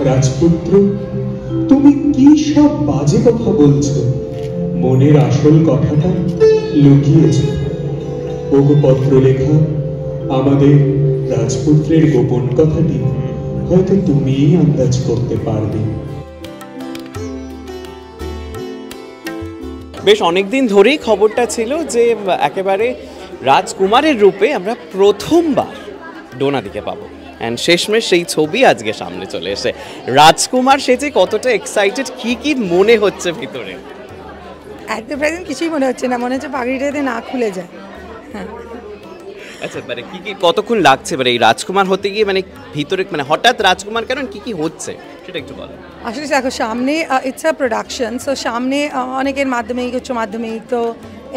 রাজপুত্র, তুমি কি সব বাজে কথা বলছো? মনের আসল কথাটা লুকিয়েছ। ওগো পত্রলেখা, আমাদের রাজপুত্রের গোপন কথাটি হয়তো তুমিই আন্দাজ করতে পারবে। বেশ অনেকদিন ধরেই খবরটা ছিল যে একেবারে রাজকুমারের রূপে আমরা প্রথমবার ডোনাদিকে পাবো, অ্যান্ড শেষমেশ সেই ছবি আজকে সামনে চলে এসে। রাজকুমার সেজে কতটা এক্সাইটেড, কি মনে হচ্ছে ভিতরে? অ্যাট দ্য প্রেজেন্ট কিছুই মনে হচ্ছে না, মনে হচ্ছে পাগড়িটাতে না খুলে যায়। হ্যাঁ, আচ্ছা, মানে কি কতক্ষণ লাগছে মানে এই রাজকুমার হতে গিয়ে, মানে ভিতরে মানে হঠাৎ রাজকুমার কেন, কি হচ্ছে সেটা একটু বলো। আসলে দেখো, সামনে ইটস আ প্রোডাকশন, সো সামনে অনেকের মাধ্যমিক, উচ্চ মাধ্যমিক, তো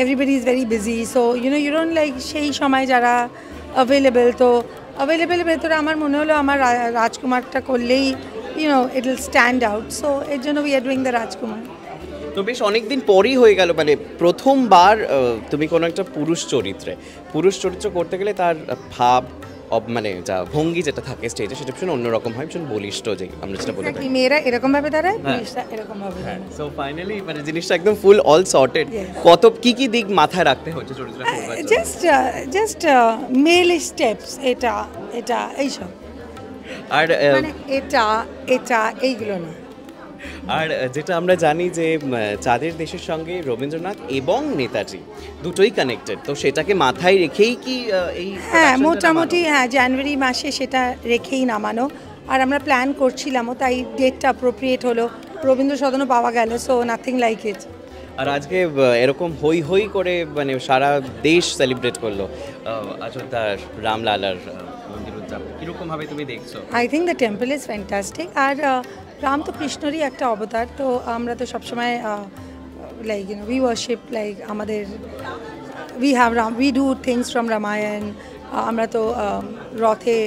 everybody is very busy, so you don't like সেই সময় যারা অ্যাভেলেবেল ভেতরে আমার মনে হলো আমার রাজকুমারটা করলেই it will stand out, so এর জন্য উই আর ডুইং দ্য রাজকুমার। তো বেশ অনেকদিন পরই হয়ে গেল, মানে প্রথমবার তুমি কোনো একটা পুরুষ চরিত্র করতে গেলে তার ভাব, মানে যা ভঙ্গি যেটা থাকে স্টেজে, সেটা ভীষণ অন্যরকম হয়, ভীষণ বলিষ্ঠ, যে আমরা যেটা বলতে পারি। মেয়েরা এরকম ভাবে দাঁড়ায়, পুরুষরা এরকম ভাবে দাঁড়ায়। সো ফাইনালি মানে জিনিসটা একদম ফুল অল সর্টেড। কত কি দিক মাথায় রাখতে হচ্ছে চরিত্রটা করবার জন্য? জাস্ট মেল স্টেপস, এটা এইসব, আর মানে এটা এইগুলো না। আর যেটা আমরা জানি যে চাঁদের দেশের সঙ্গে রবীন্দ্রনাথ এবং নেতাজি দুটোই কানেক্টেড, তো সেটাকে মাথায় রেখেই কি এই? হ্যাঁ, মোটামুটি হ্যাঁ, জানুয়ারি মাসে সেটা রেখেই নামানো, আর আমরা প্ল্যান করছিলামও, তাই ডেটটা অ্যাপ্রোপ্রিয়েট হলো, রবীন্দ্র সদনও পাওয়া গেল, সো নাথিং লাইক ইট। আর আজকে এরকম হই করে মানে সারা দেশ সেলিব্রেট করলো অযোধ্যার রামলালার মন্দির উদযাপন, কীরকমভাবে তুমি দেখছো? I think the temple is fantastic, আর রাম তো কৃষ্ণরই একটা অবতার, তো আমরা তো সবসময় লাইক উই ওয়ার্শিপ, লাইক আমাদের we do things from Ramayana. আমরা তো রথে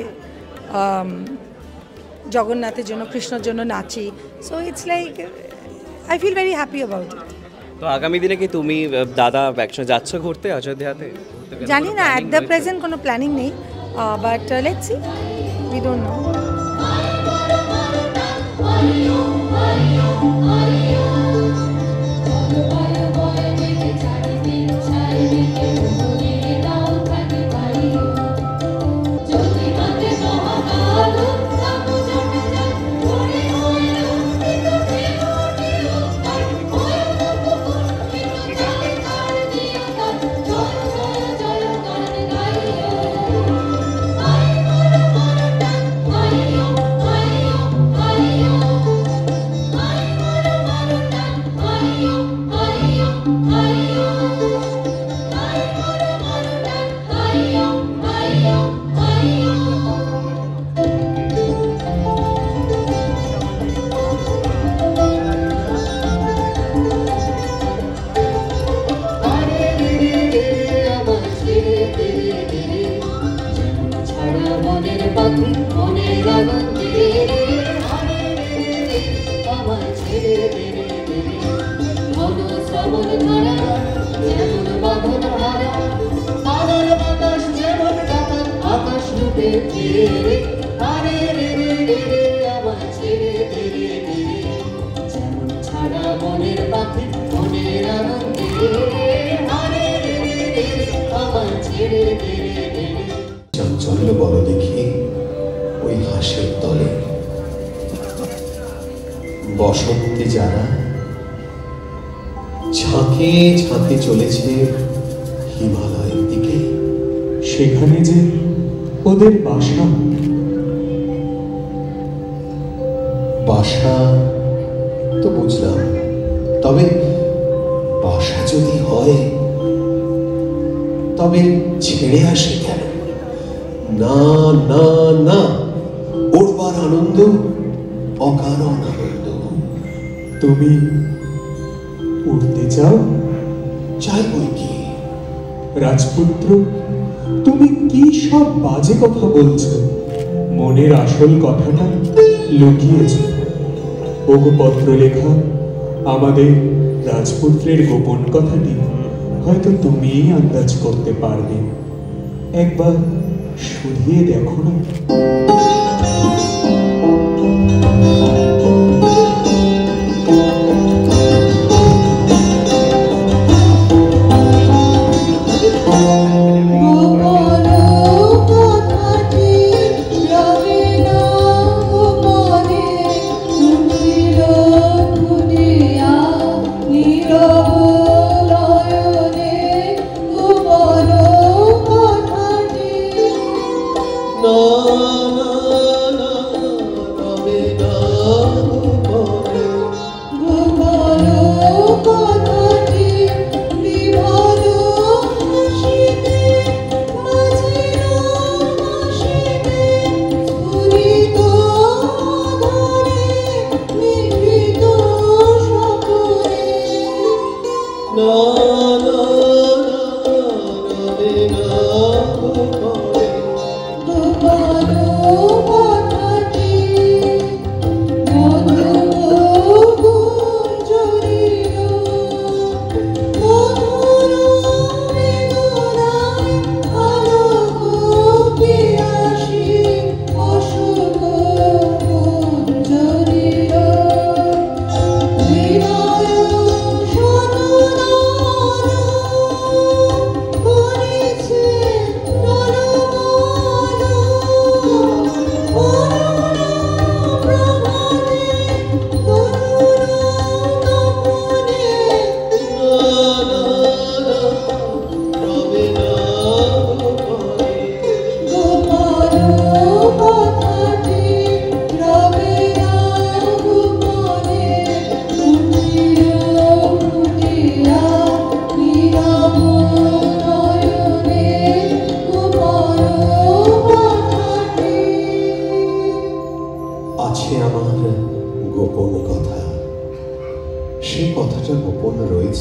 জগন্নাথের জন্য, কৃষ্ণর জন্য নাচি, so it's like I feel very happy about it. তো আগামী দিনে কি তুমি দাদা একসঙ্গে যাচ্ছ ঘুরতে অযোধ্যাতে? জানি না, অ্যাট দ্য প্রেজেন্ট কোনো প্ল্যানিং নেই, but let's see, we don't know. চঞ্চল বড় দেখি ওই হাঁসের তলে বসন্তে যারা ঝাঁকে ঝাঁকে চলেছে হিমালয়ের দিকে, সেখানে যে ওদের বাসা। বাসা তো বুঝলাম, তবে বাসা যদি হয় তবে ছেড়ে আসে কেন? না না না, ওড়বার আনন্দ অকারণ আনন্দ। তুমি উড়তে চাও? চাই বই কি? রাজপুত্র, তুমি কি সব বাজে কথা বলছো? মনের আসল কথাটা লুকিয়েছ। ওগো পত্রলেখা, আমাদের রাজপুত্রের গোপন কথাটি হয়তো তুমিই আন্দাজ করতে পারবে। একবার শুধিয়ে দেখো না।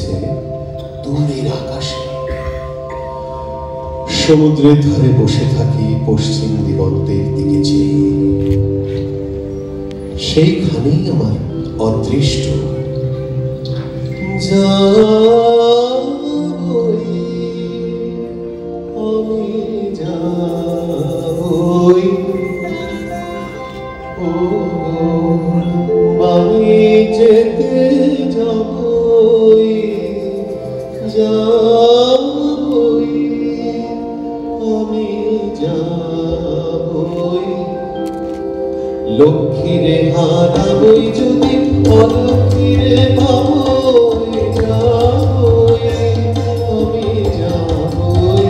চলছে দূরের আকাশে। সমুদ্রের ধারে বসে থাকি পশ্চিম দিগন্তের দিকে চেয়ে, সেইখানেই আমার অদৃষ্ট যাবই, আমি যাবই, ও আমি যেতে যাবই, যাবই, আমি যাবই, লক্ষ্মীরে হারাবই যদি অলক্ষ্মীরে পাবই, যাবই, আমি যাবই,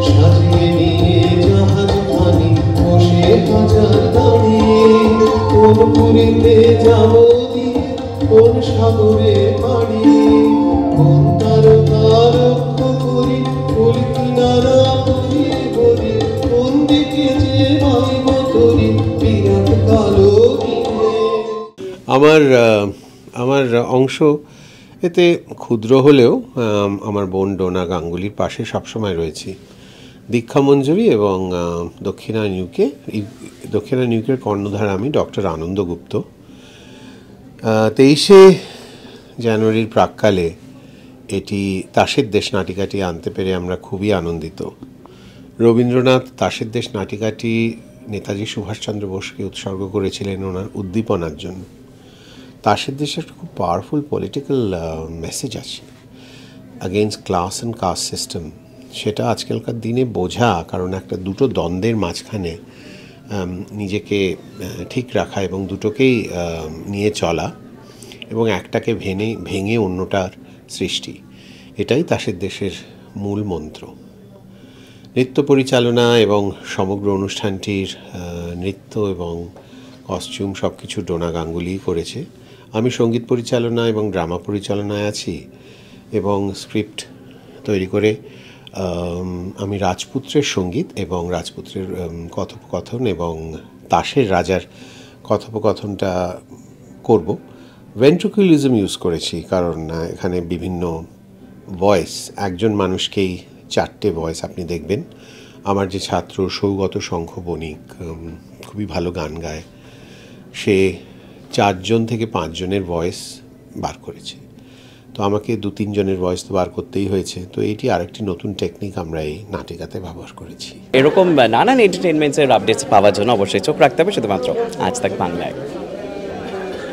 সাজিয়ে নিয়ে জাহাজ খানি বসে হাজার দাঁড়িয়ে, কোন পুরীতে যাব দিয়ে কোন সাগরে পাড়ি, কোন তারকার করি ফুল কিনারা পুড়িয়ে ভরি, কোন দিকে যে বাইব তরি বিরাট কালো দিনে। আমার অংশ এতে ক্ষুদ্র হলেও আমার বোন ডোনা গাঙ্গুলির পাশে সবসময় রয়েছি। দীক্ষা মঞ্জুরি এবং দক্ষিণা নিউকের কর্ণধার আমি ডক্টর আনন্দ গুপ্ত। 23শে জানুয়ারির প্রাক্কালে এটি তাসের দেশ নাটিকাটি আনতে পেরে আমরা খুবই আনন্দিত। রবীন্দ্রনাথ তাসের দেশ নাটিকাটি নেতাজি সুভাষচন্দ্র বোসকে উৎসর্গ করেছিলেন ওনার উদ্দীপনার জন্য। তাসের দেশে একটা খুব পাওয়ারফুল পলিটিক্যাল মেসেজ আছে against class and caste system. সেটা আজকালকার দিনে বোঝা, কারণ একটা দুটো দ্বন্দ্বের মাঝখানে নিজেকে ঠিক রাখা এবং দুটোকেই নিয়ে চলা এবং একটাকে ভেঙে অন্যটার সৃষ্টি, এটাই তাসের দেশের মূল মন্ত্র। নৃত্য পরিচালনা এবং সমগ্র অনুষ্ঠানটির নৃত্য এবং কস্টিউম সব কিছু ডোনা গাঙ্গুলি করেছে। আমি সঙ্গীত পরিচালনা এবং ড্রামা পরিচালনায় আছি এবং স্ক্রিপ্ট তৈরি করে আমি রাজপুত্রের সঙ্গীত এবং রাজপুত্রের কথোপকথন এবং তাসের রাজার কথোপকথনটা করব। ভেন্ট্রিকুলিজম ইউজ করেছি, কারণ এখানে বিভিন্ন ভয়েস, একজন মানুষকেই 4টে ভয়েস আপনি দেখবেন। আমার যে ছাত্র সৌগত শঙ্খ বণিক খুবই ভালো গান গায়, সে 4 জন থেকে 5 জনের ভয়েস বার করেছে। তো আমাকে 2-3 জনের ভয়েস তো বার করতেই হয়েছে। তো এইটি আরেকটি নতুন টেকনিক আমরা এই নাটিকাতে ব্যবহার করেছি। এরকম নানান এন্টারটেনমেন্টসের আপডেটস পাওয়ার জন্য অবশ্যই চোখ রাখতে হবে শুধুমাত্র আজ তাক বাংলায়।